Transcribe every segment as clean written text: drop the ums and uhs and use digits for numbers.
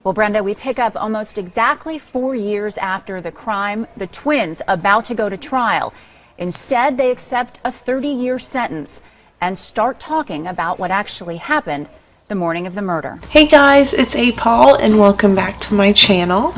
Well, Brenda, we pick up almost exactly 4 years after the crime, the twins about to go to trial. Instead, they accept a 30-year sentence and start talking about what actually happened the morning of the murder. Hey guys, it's Paul and welcome back to my channel.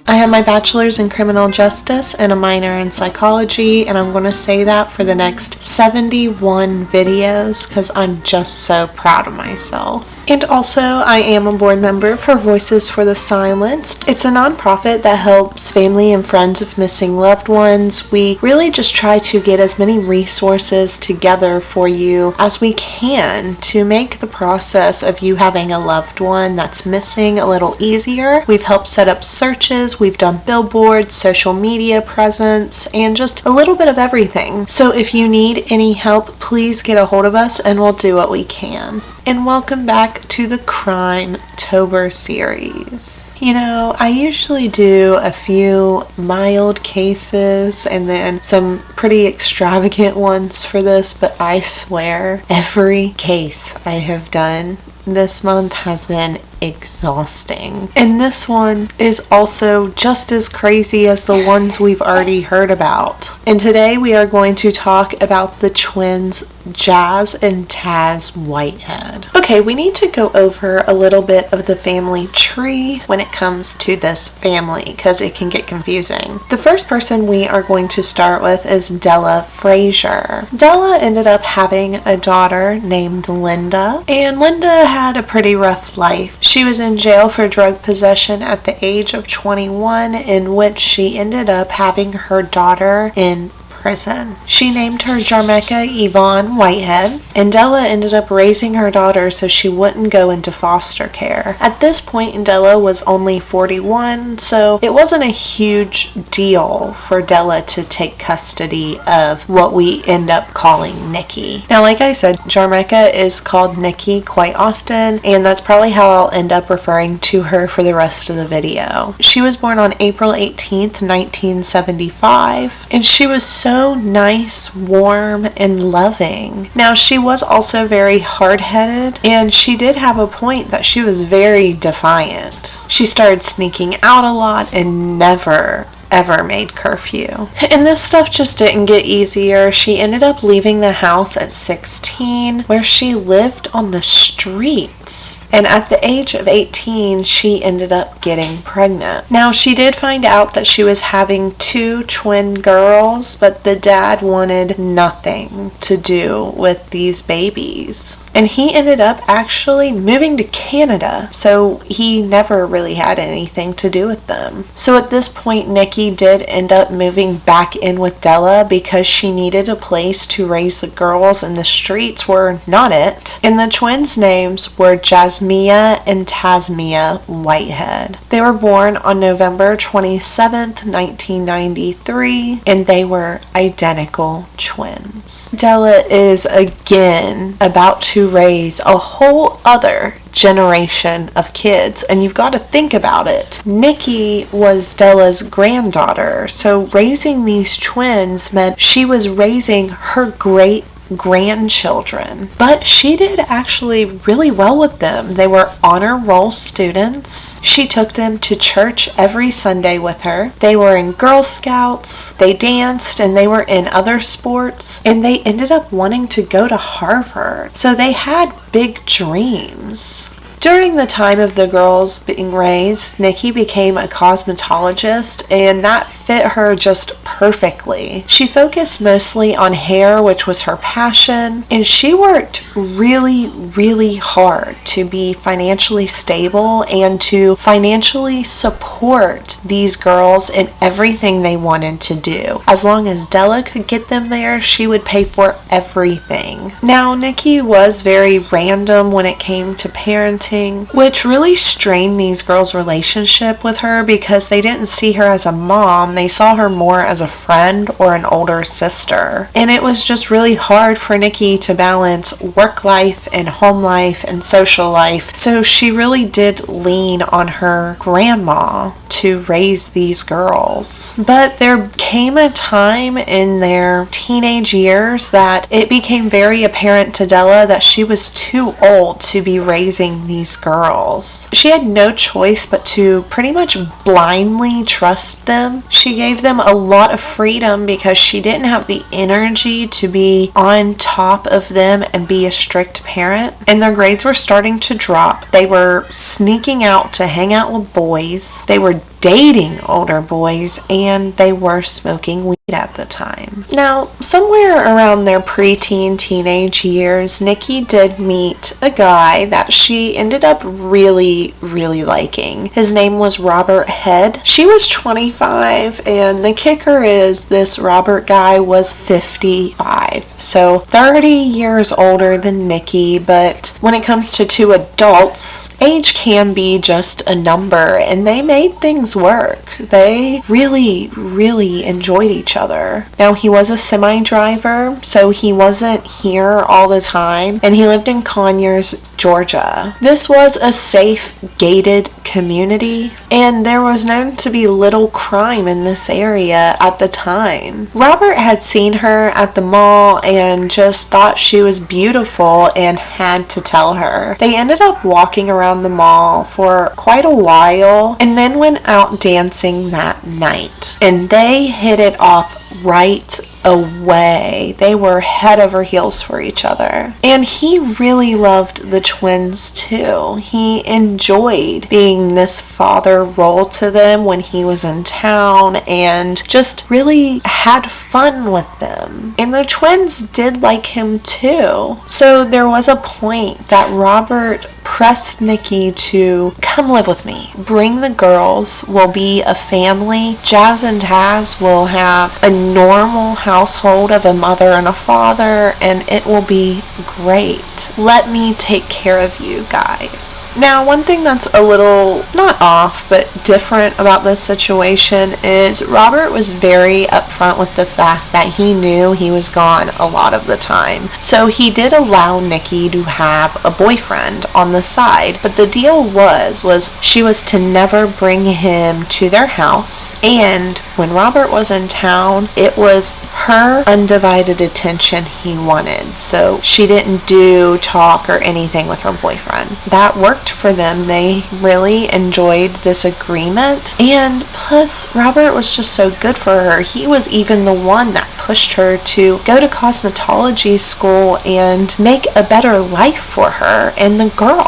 I have my bachelor's in criminal justice and a minor in psychology, and I'm going to say that for the next 71 videos because I'm just so proud of myself. And also, I am a board member for Voices for the Silenced. It's a nonprofit that helps family and friends of missing loved ones. We really just try to get as many resources together for you as we can to make the process of you having a loved one that's missing a little easier. We've helped set up searches, we've done billboards, social media presence, and just a little bit of everything. So if you need any help, please get a hold of us and we'll do what we can. And welcome back to the Crimetober series. You know, I usually do a few mild cases and then some pretty extravagant ones for this, but I swear every case I have done this month has been exhausting. And this one is also just as crazy as the ones we've already heard about. And today we are going to talk about the twins Jazz and Taz Whitehead. Okay, we need to go over a little bit of the family tree when it comes to this family because it can get confusing. The first person we are going to start with is Della Frazier. Della ended up having a daughter named Linda, and Linda had a pretty rough life. She was in jail for drug possession at the age of 21, in which she ended up having her daughter in prison. She named her Jarmeka Yvonne Whitehead, and Della ended up raising her daughter so she wouldn't go into foster care. At this point, Della was only 41, so it wasn't a huge deal for Della to take custody of what we end up calling Nikki. Now, like I said, Jarmeka is called Nikki quite often, and that's probably how I'll end up referring to her for the rest of the video. She was born on April 18th, 1975, and she was so nice, warm, and loving. Now, she was also very hard-headed, and she did have a point that she was very defiant. She started sneaking out a lot and never ever made curfew. And this stuff just didn't get easier. She ended up leaving the house at 16, where she lived on the streets. And at the age of 18, she ended up getting pregnant. Now, she did find out that she was having 2 twin girls, but the dad wanted nothing to do with these babies. And he ended up actually moving to Canada, so he never really had anything to do with them. So at this point, Nikki did end up moving back in with Della because she needed a place to raise the girls, and the streets were not it. And the twins' names were Jasmia and Tasmia Whitehead. They were born on November 27th, 1993, and they were identical twins. Della is again about to raise a whole other generation of kids, and you've got to think about it. Nikki was Della's granddaughter, so raising these twins meant she was raising her great grandchildren. But she did actually really well with them. They were honor roll students. She took them to church every Sunday with her. They were in Girl Scouts, they danced, and they were in other sports, and they ended up wanting to go to Harvard. So they had big dreams. During the time of the girls being raised, Nikki became a cosmetologist, and that fit her just perfectly. She focused mostly on hair, which was her passion, and she worked really, really hard to be financially stable and to financially support these girls in everything they wanted to do. As long as Della could get them there, she would pay for everything. Now, Nikki was very random when it came to parenting, which really strained these girls' relationship with her because they didn't see her as a mom, they saw her more as a friend or an older sister. And it was just really hard for Nikki to balance work life and home life and social life, so she really did lean on her grandma to raise these girls. But there came a time in their teenage years that it became very apparent to Della that she was too old to be raising these girls. She had no choice but to pretty much blindly trust them. She gave them a lot of freedom because she didn't have the energy to be on top of them and be a strict parent. And their grades were starting to drop. They were sneaking out to hang out with boys. They were dating older boys, and they were smoking weed at the time. Now, somewhere around their preteen, teenage years, Nikki did meet a guy that she ended up really liking. His name was Robert Head. She was 25, and the kicker is this Robert guy was 55. So 30 years older than Nikki, but when it comes to two adults, age can be just a number, and they made things work. They really enjoyed each other. Now, he was a semi-driver, so he wasn't here all the time, and he lived in Conyers, Georgia. This was a safe, gated community, and there was known to be little crime in this area at the time. Robert had seen her at the mall and just thought she was beautiful and had to tell her. They ended up walking around the mall for quite a while and then went out dancing that night. And they hit it off right away. They were head over heels for each other. And he really loved the twins too. He enjoyed being this father role to them when he was in town and just really had fun with them. And the twins did like him too. So there was a point that Robert pressed Nikki to come live with me. Bring the girls. We'll be a family. Jazz and Taz will have a normal household of a mother and a father, and it will be great. Let me take care of you guys. Now, one thing that's a little, not off, but different about this situation is Robert was very upfront with the fact that he knew he was gone a lot of the time. So he did allow Nikki to have a boyfriend on the side, but the deal was she was to never bring him to their house, and when Robert was in town, it was her undivided attention he wanted. So she didn't do talk or anything with her boyfriend. That worked for them. They really enjoyed this agreement, and plus Robert was just so good for her. He was even the one that pushed her to go to cosmetology school and make a better life for her and the girls.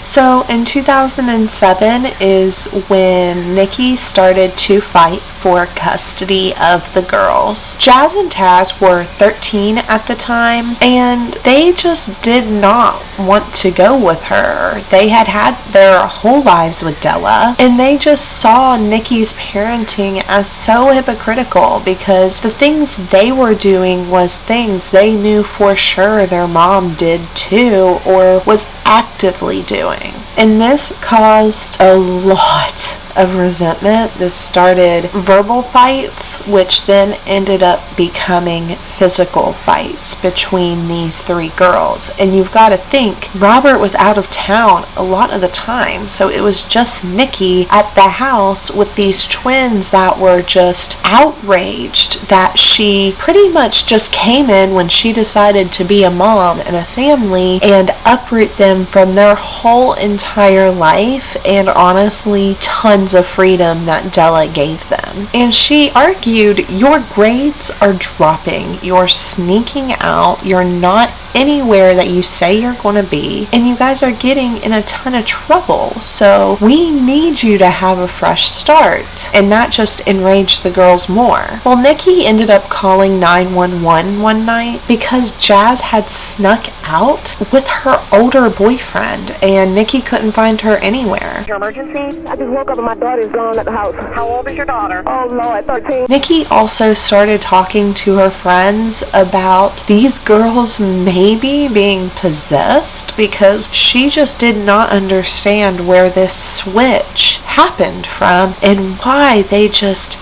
So in 2007 is when Nikki started to fight for custody of the girls. Jazz and Taz were 13 at the time, and they just did not want to go with her. They had had their whole lives with Della, and they just saw Nikki's parenting as so hypocritical because the things they were doing was things they knew for sure their mom did too, or was actively doing. And this caused a lot of resentment. This started verbal fights, which then ended up becoming physical fights between these three girls. And you've got to think, Robert was out of town a lot of the time, so it was just Nikki at the house with these twins that were just outraged that she pretty much just came in when she decided to be a mom and a family and uproot them from their whole entire life and honestly tons of freedom that Della gave them. And she argued, your grades are dropping, you're sneaking out, you're not anywhere that you say you're going to be, and you guys are getting in a ton of trouble, so we need you to have a fresh start. And that just enraged the girls more. Well, Nikki ended up calling 911 one night because Jazz had snuck out with her older boyfriend, and Nikki couldn't find her anywhere. Your emergency? I just woke up and my daughter's gone at the house. How old is your daughter? Oh, Lord, 13. Nikki also started talking to her friends about these girls maybe being possessed because she just did not understand where this switch happened from and why they just,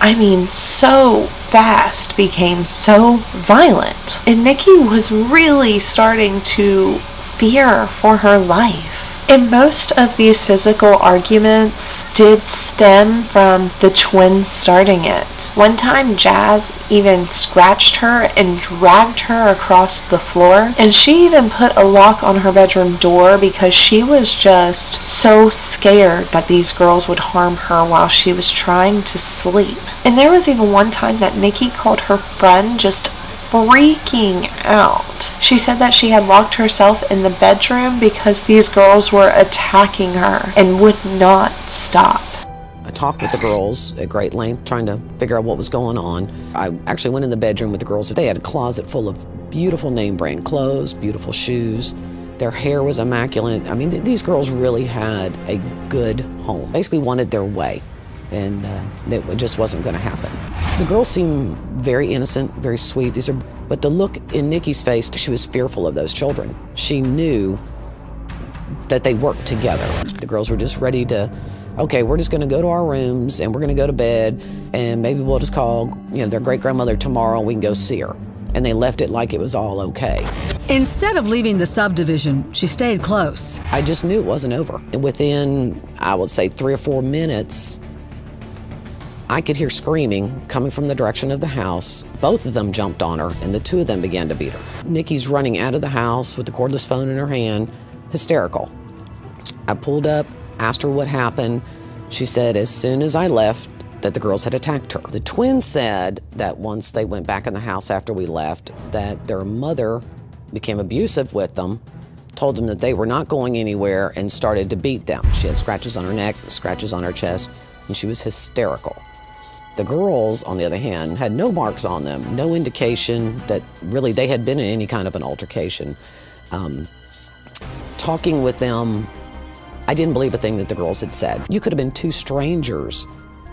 so fast became so violent. And Nikki was really starting to fear for her life. And most of these physical arguments did stem from the twins starting it. One time, Jazz even scratched her and dragged her across the floor, and she even put a lock on her bedroom door because she was just so scared that these girls would harm her while she was trying to sleep. And there was even one time that Nikki called her friend just freaking out. She said that she had locked herself in the bedroom because these girls were attacking her and would not stop. I talked with the girls at great length, trying to figure out what was going on. I actually went in the bedroom with the girls. They had a closet full of beautiful name brand clothes, beautiful shoes. Their hair was immaculate. I mean, these girls really had a good home. Basically wanted their way, and it just wasn't going to happen. The girls seem very innocent, very sweet. But the look in Nikki's face, she was fearful of those children. She knew that they worked together. The girls were just ready to, okay, we're just going to go to our rooms and we're going to go to bed, and maybe we'll just call, their great-grandmother tomorrow and we can go see her. And they left it like it was all okay. Instead of leaving the subdivision, she stayed close. I just knew it wasn't over. And within, I would say, 3 or 4 minutes, I could hear screaming coming from the direction of the house. Both of them jumped on her, and the two of them began to beat her. Nikki's running out of the house with the cordless phone in her hand, hysterical. I pulled up, asked her what happened. She said as soon as I left, that the girls had attacked her. The twins said that once they went back in the house after we left, that their mother became abusive with them, told them that they were not going anywhere, and started to beat them. She had scratches on her neck, scratches on her chest, and she was hysterical. The girls, on the other hand, had no marks on them, no indication that really they had been in any kind of an altercation. Talking with them, I didn't believe a thing that the girls had said. You could have been two strangers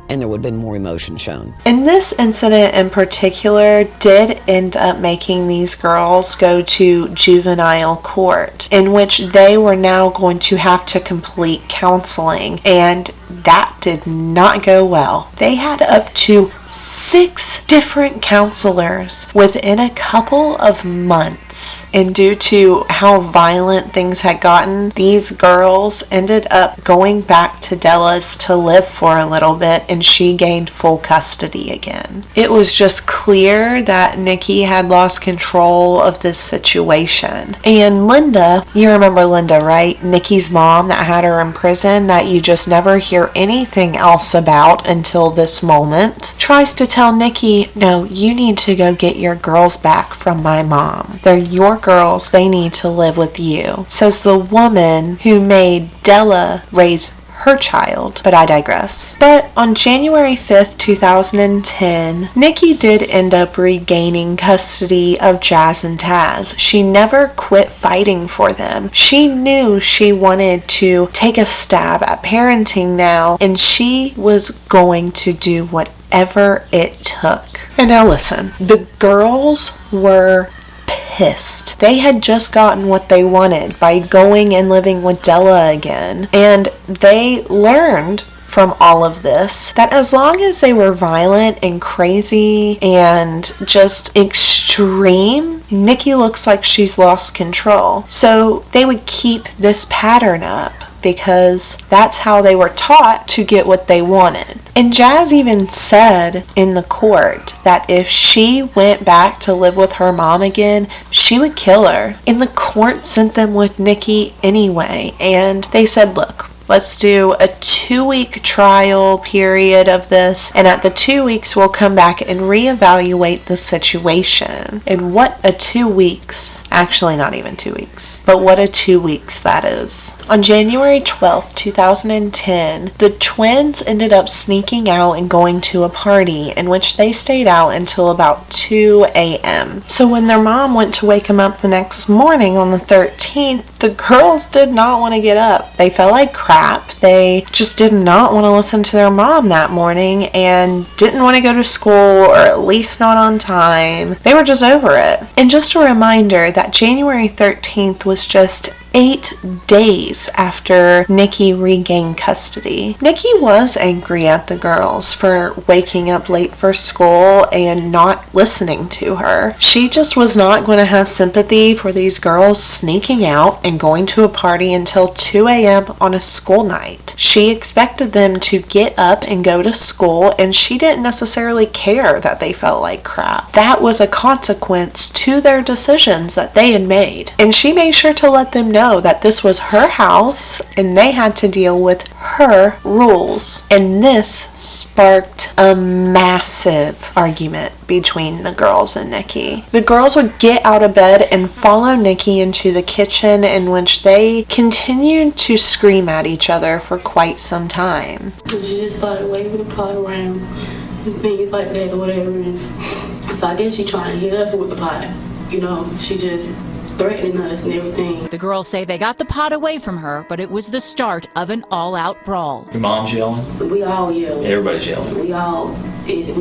and there would have been more emotion shown. And this incident in particular did end up making these girls go to juvenile court, in which they were now going to have to complete counseling, and that did not go well. They had up to 6 different counselors within a couple of months. And due to how violent things had gotten, these girls ended up going back to Della's to live for a little bit, and she gained full custody again. It was just clear that Nikki had lost control of this situation. And Linda, you remember Linda, right? Nikki's mom that had her in prison, that you just never hear anything else about until this moment, tries to tell Nikki, no, you need to go get your girls back from my mom. They're your girls. They need to live with you, says the woman who made Della raise her child. But I digress. But on January 5th, 2010, Nikki did end up regaining custody of Jazz and Taz. She never quit fighting for them. She knew she wanted to take a stab at parenting now, and she was going to do whatever it took. And now listen, the girls were pissed. They had just gotten what they wanted by going and living with Della again, and they learned from all of this that as long as they were violent and crazy and just extreme, Nikki looks like she's lost control. So they would keep this pattern up, because that's how they were taught to get what they wanted. And Jazz even said in the court that if she went back to live with her mom again, she would kill her. And the court sent them with Nikki anyway, and they said, look, let's do a 2-week trial period of this, and at the 2 weeks we'll come back and reevaluate the situation. And what a 2 weeks, actually not even 2 weeks, but what a 2 weeks that is. On January 12th, 2010, the twins ended up sneaking out and going to a party in which they stayed out until about 2 a.m. So when their mom went to wake them up the next morning on the 13th, the girls did not want to get up. They felt like crap. They just did not want to listen to their mom that morning and didn't want to go to school, or at least not on time. They were just over it. And just a reminder that January 13th was just 8 days after Nikki regained custody. Nikki was angry at the girls for waking up late for school and not listening to her. She just was not going to have sympathy for these girls sneaking out and going to a party until 2 a.m. on a school night. She expected them to get up and go to school, and she didn't necessarily care that they felt like crap. That was a consequence to their decisions that they had made. And she made sure to let them know that this was her house and they had to deal with her rules. And this sparked a massive argument between the girls and Nikki. The girls would get out of bed and follow Nikki into the kitchen, in which they continued to scream at each other for quite some time. She just started waving the pot around and things like that or whatever. And so I guess she trying to hit us with the pot. You know, she just threatening us and everything. The girls say they got the pot away from her, but it was the start of an all-out brawl. Your mom's yelling? We all yelling. Everybody's yelling. We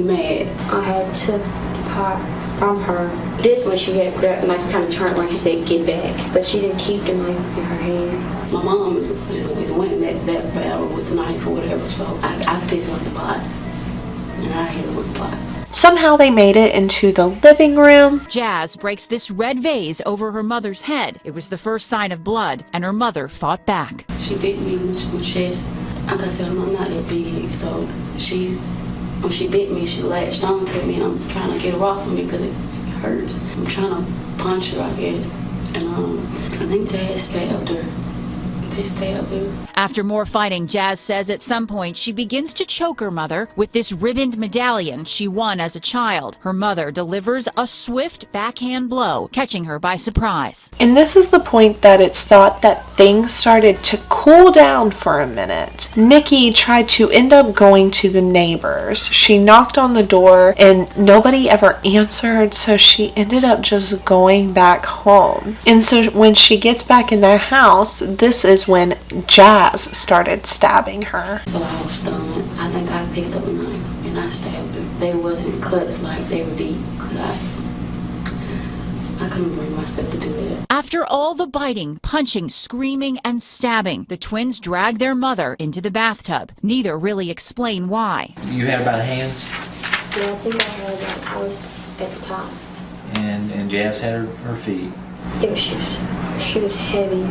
mad. I had took the pot from her. This one she had grabbed and kind of turned like you said, get back. But she didn't keep the knife in her hand. My mom is winning that battle with the knife or whatever, so I picked up the pot and I hit her with the pot. Somehow they made it into the living room. Jazz breaks this red vase over her mother's head. It was the first sign of blood, and her mother fought back. She bit me in my chest. Like I said, I'm not that big, so when she bit me, she latched on to me, and I'm trying to get her off of me because it hurts. I'm trying to punch her, I guess, and I think Dad stabbed her. After more fighting, Jazz says at some point she begins to choke her mother with this ribboned medallion she won as a child. Her mother delivers a swift backhand blow, catching her by surprise. And this is the point that it's thought that things started to cool down for a minute. Nikki tried to end up going to the neighbors. She knocked on the door and nobody ever answered, so she ended up just going back home. And so when she gets back in the house, this is when Jazz started stabbing her. So I was stunned. I think I picked up a knife and I stabbed her. They wasn't cuts like they were deep because I couldn't bring myself to do that. After all the biting, punching, screaming, and stabbing, the twins dragged their mother into the bathtub. Neither really explain why. You had her by the hands? Yeah, I think I was at the top. And Jazz had her feet. Yeah, she was heavy.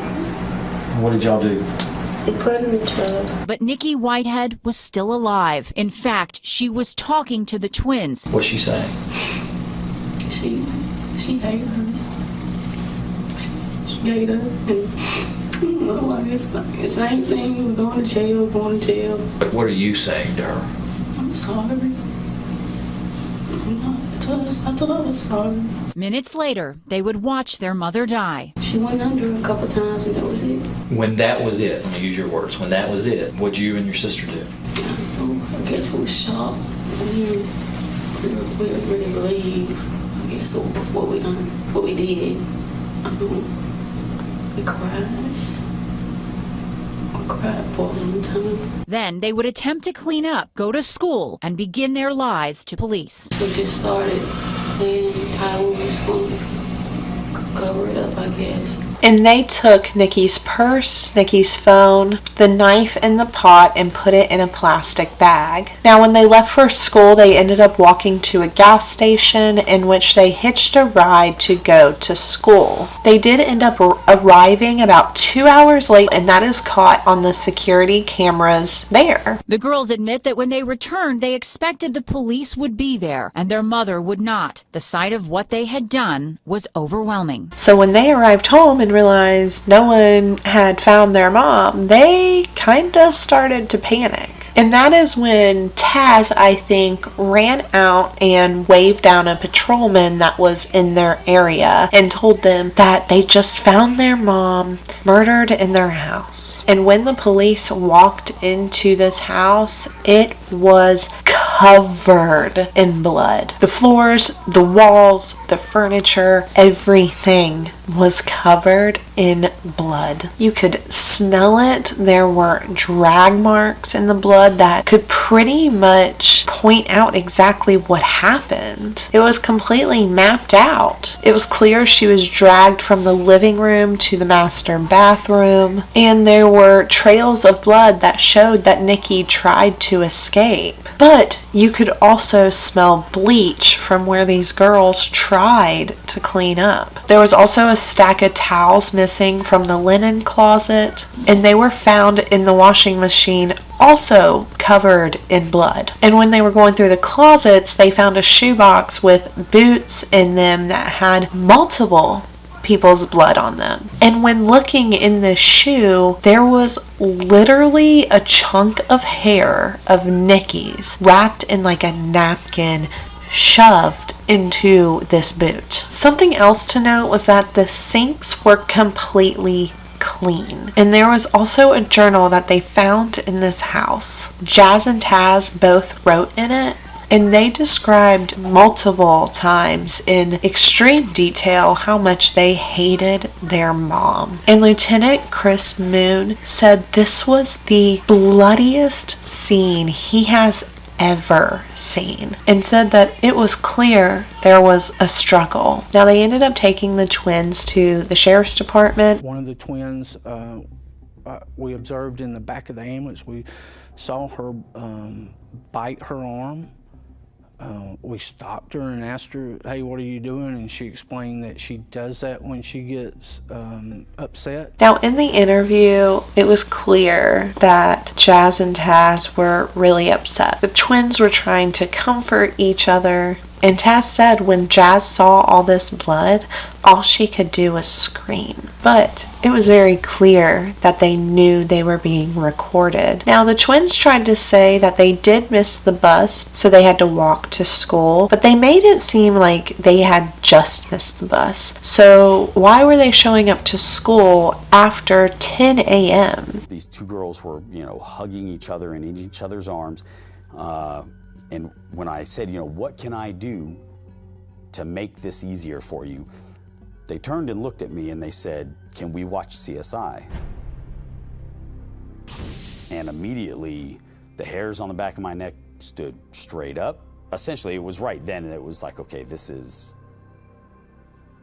What did y'all do? They put her in the tub. But Nikki Whitehead was still alive. In fact, she was talking to the twins. What's she saying? She hated us. She hated us. And I guess the same thing. We're going to jail. But what are you saying to her? I'm sorry. I told her I was sorry. Minutes later, they would watch their mother die. She went under a couple times and that was it. When that was it, let me use your words, when that was it, what'd you and your sister do? I guess we were shocked. We were really relieved, I guess, of what we did. We cried. We cried for a long time. Then they would attempt to clean up, go to school, and begin their lies to police. We just started planning how we was going to cover it up, I guess. And they took Nikki's purse, Nikki's phone, the knife and the pot, and put it in a plastic bag. Now, when they left for school, they ended up walking to a gas station in which they hitched a ride to go to school. They did end up arriving about 2 hours late, and that is caught on the security cameras there. The girls admit that when they returned, they expected the police would be there, and their mother would not. The sight of what they had done was overwhelming. So when they arrived home and realized no one had found their mom, they kind of started to panic. And that is when Taz, I think, ran out and waved down a patrolman that was in their area and told them that they just found their mom murdered in their house. And when the police walked into this house, it was covered in blood. The floors, the walls, the furniture, everything was covered in blood. You could smell it. There were drag marks in the blood that could pretty much point out exactly what happened. It was completely mapped out. It was clear she was dragged from the living room to the master bathroom, and there were trails of blood that showed that Nikki tried to escape. But you could also smell bleach from where these girls tried to clean up. There was also a stack of towels missing from the linen closet, and they were found in the washing machine, also covered in blood. And when they were going through the closets, they found a shoebox with boots in them that had multiple people's blood on them. And when looking in the shoe, there was literally a chunk of hair of Nikki's wrapped in like a napkin, shoved into this boot. Something else to note was that the sinks were completely clean. And there was also a journal that they found in this house. Jazz and Taz both wrote in it, and they described multiple times in extreme detail how much they hated their mom. And Lieutenant Chris Moon said this was the bloodiest scene he has ever seen, and said that it was clear there was a struggle. Now, they ended up taking the twins to the sheriff's department. One of the twins we observed in the back of the ambulance. We saw her bite her arm. We stopped her and asked her, hey, what are you doing? And she explained that she does that when she gets upset. Now, in the interview, it was clear that Jazz and Taz were really upset. The twins were trying to comfort each other, and Taz said when Jazz saw all this blood, all she could do was scream. But it was very clear that they knew they were being recorded. Now, the twins tried to say that they did miss the bus, so they had to walk to school, but they made it seem like they had just missed the bus. So why were they showing up to school after 10 a.m.? These two girls were, hugging each other and in each other's arms. And when I said, what can I do to make this easier for you? They turned and looked at me and they said, can we watch CSI? And immediately the hairs on the back of my neck stood straight up. Essentially, it was right then, and it was like, okay,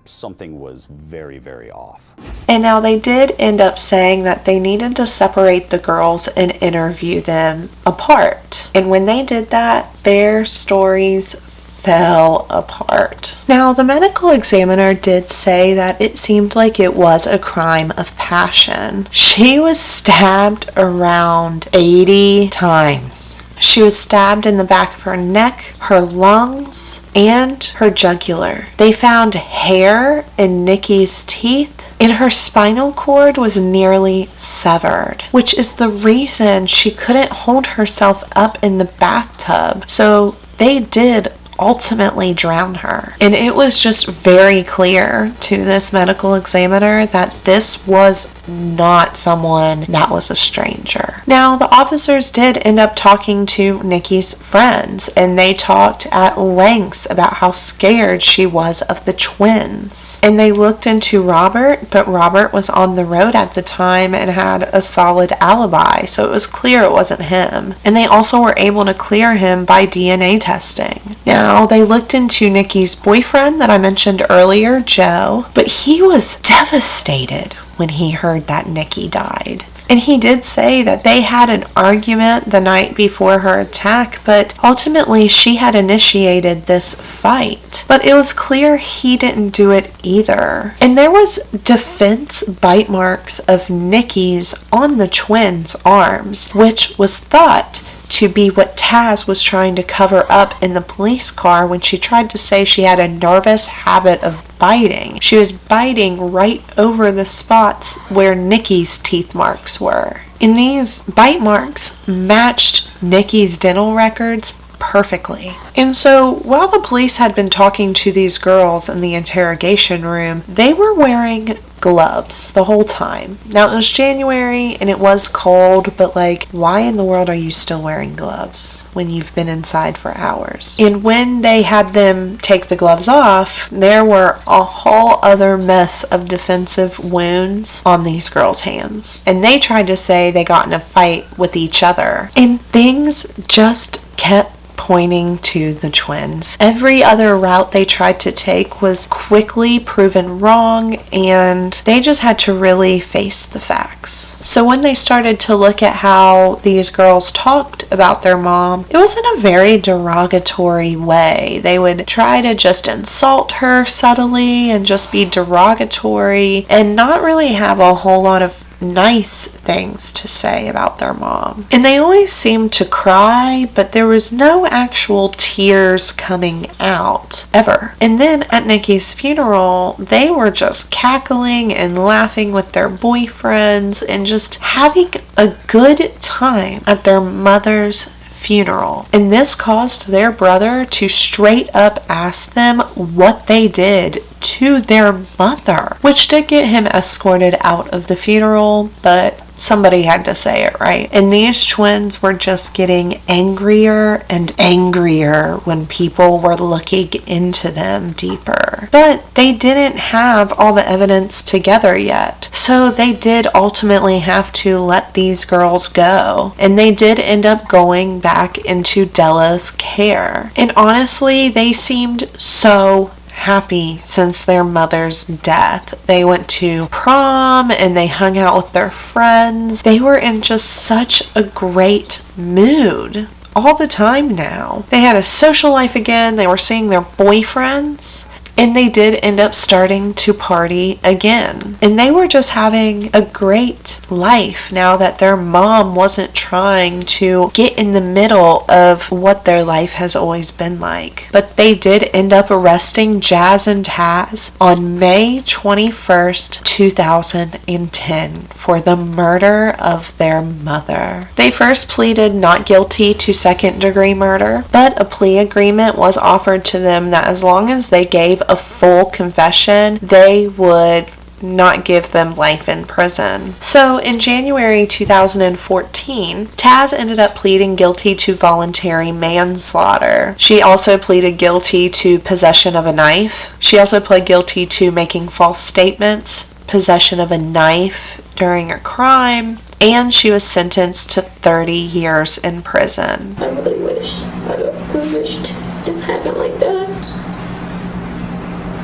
something was very, very off. And now they did end up saying that they needed to separate the girls and interview them apart. And when they did that, their stories fell apart. Now, the medical examiner did say that it seemed like it was a crime of passion. She was stabbed around 80 times. She was stabbed in the back of her neck, her lungs, and her jugular. They found hair in Nikki's teeth, and her spinal cord was nearly severed, which is the reason she couldn't hold herself up in the bathtub. So they did ultimately drown her. And it was just very clear to this medical examiner that this was not someone that was a stranger. Now, the officers did end up talking to Nikki's friends, and they talked at lengths about how scared she was of the twins. And they looked into Robert, but Robert was on the road at the time and had a solid alibi, so it was clear it wasn't him. And they also were able to clear him by DNA testing. Now, they looked into Nikki's boyfriend that I mentioned earlier, Joe, but he was devastated when he heard that Nikki died. And he did say that they had an argument the night before her attack, but ultimately she had initiated this fight. But it was clear he didn't do it either. And there was defense bite marks of Nikki's on the twins' arms, which was thought to be what Taz was trying to cover up in the police car when she tried to say she had a nervous habit of biting. She was biting right over the spots where Nikki's teeth marks were. And these bite marks matched Nikki's dental records perfectly. And so while the police had been talking to these girls in the interrogation room, they were wearing gloves the whole time. Now, it was January and it was cold, but like, why in the world are you still wearing gloves when you've been inside for hours? And when they had them take the gloves off, there were a whole other mess of defensive wounds on these girls' hands. And they tried to say they got in a fight with each other. And things just kept pointing to the twins. Every other route they tried to take was quickly proven wrong, and they just had to really face the facts. So when they started to look at how these girls talked about their mom, it was in a very derogatory way. They would try to just insult her subtly and just be derogatory and not really have a whole lot of nice things to say about their mom. And they always seemed to cry, but there was no actual tears coming out ever. And then at Nikki's funeral, they were just cackling and laughing with their boyfriends and just having a good time at their mother's funeral. And this caused their brother to straight up ask them what they did to their mother, which did get him escorted out of the funeral, but somebody had to say it, right? And these twins were just getting angrier and angrier when people were looking into them deeper. But they didn't have all the evidence together yet. So they did ultimately have to let these girls go. And they did end up going back into Della's care. And honestly, they seemed so happy since their mother's death. They went to prom and they hung out with their friends. They were in just such a great mood all the time now. They had a social life again. They were seeing their boyfriends. And they did end up starting to party again. And they were just having a great life now that their mom wasn't trying to get in the middle of what their life has always been like. But they did end up arresting Jazz and Taz on May 21st, 2010 for the murder of their mother. They first pleaded not guilty to second-degree murder, but a plea agreement was offered to them that as long as they gave a full confession, they would not give them life in prison. So in January 2014, Taz ended up pleading guilty to voluntary manslaughter. She also pleaded guilty to possession of a knife. She also pled guilty to making false statements, possession of a knife during a crime, and she was sentenced to 30 years in prison. I really wished it didn't happen like that.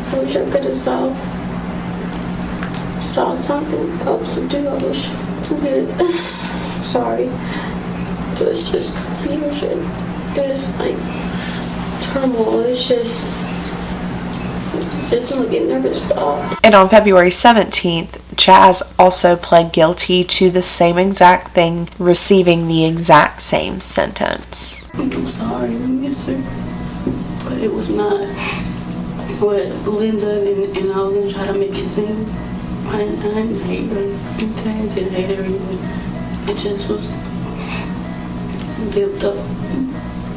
I wish I could have saw something else to do. I wish I did. Sorry. It was just confusion. It was like turmoil. It's just when I get nervous, stop. And on February 17th, Jazz also pled guilty to the same exact thing, receiving the exact same sentence. I'm sorry, yes sir, but it was not what Linda and I was gonna try to make it seem. I didn't hate her, and Taz didn't hate her either. It just was built up.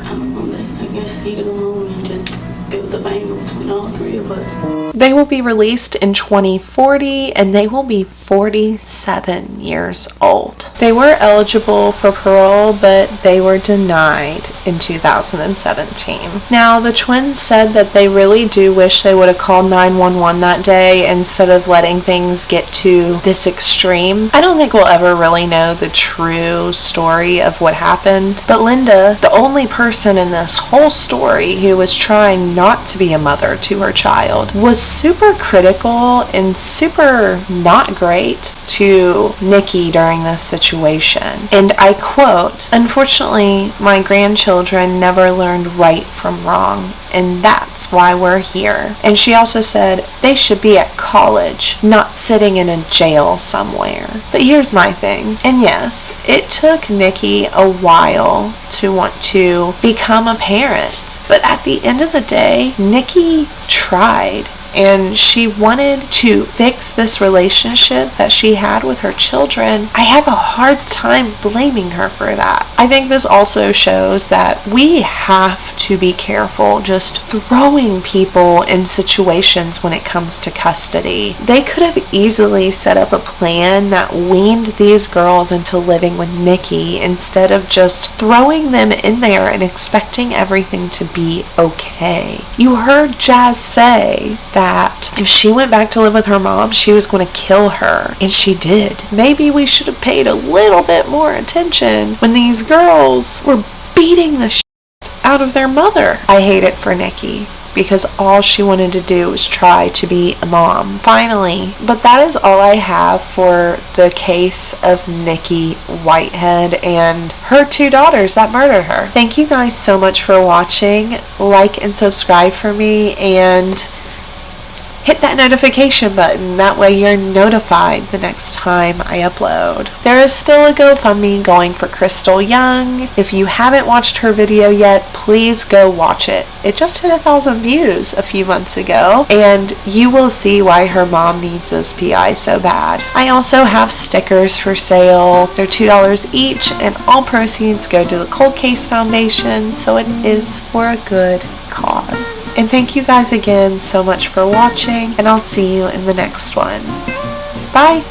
I don't know, I guess he got along and just built up anger between all three of us. They will be released in 2040 and they will be 47 years old. They were eligible for parole, but they were denied in 2017. Now, the twins said that they really do wish they would have called 911 that day instead of letting things get to this extreme. I don't think we'll ever really know the true story of what happened, but Linda, the only person in this whole story who was trying not to be a mother to her child, was super critical and super not great to Nikki during this situation. And I quote, "Unfortunately, my grandchildren never learned right from wrong, and that's why we're here." And she also said they should be at college, not sitting in a jail somewhere. But here's my thing, and yes, it took Nikki a while to want to become a parent, but at the end of the day, Nikki tried. and she wanted to fix this relationship that she had with her children, I have a hard time blaming her for that. I think this also shows that we have to be careful just throwing people in situations when it comes to custody. They could have easily set up a plan that weaned these girls into living with Nikki instead of just throwing them in there and expecting everything to be okay. You heard Jazz say that if she went back to live with her mom, she was going to kill her, and she did. Maybe we should have paid a little bit more attention when these girls were beating the shit out of their mother. I hate it for Nikki, because all she wanted to do was try to be a mom. Finally, but that is all I have for the case of Nikki Whitehead and her 2 daughters that murdered her. Thank you guys so much for watching. Like and subscribe for me, and hit that notification button. That way you're notified the next time I upload. There is still a GoFundMe going for Crystal Young. If you haven't watched her video yet, please go watch it. It just hit 1,000 views a few months ago, and you will see why her mom needs those PI so bad. I also have stickers for sale. They're $2 each, and all proceeds go to the Cold Case Foundation, so it is for a good cause. And thank you guys again so much for watching, and I'll see you in the next one. Bye!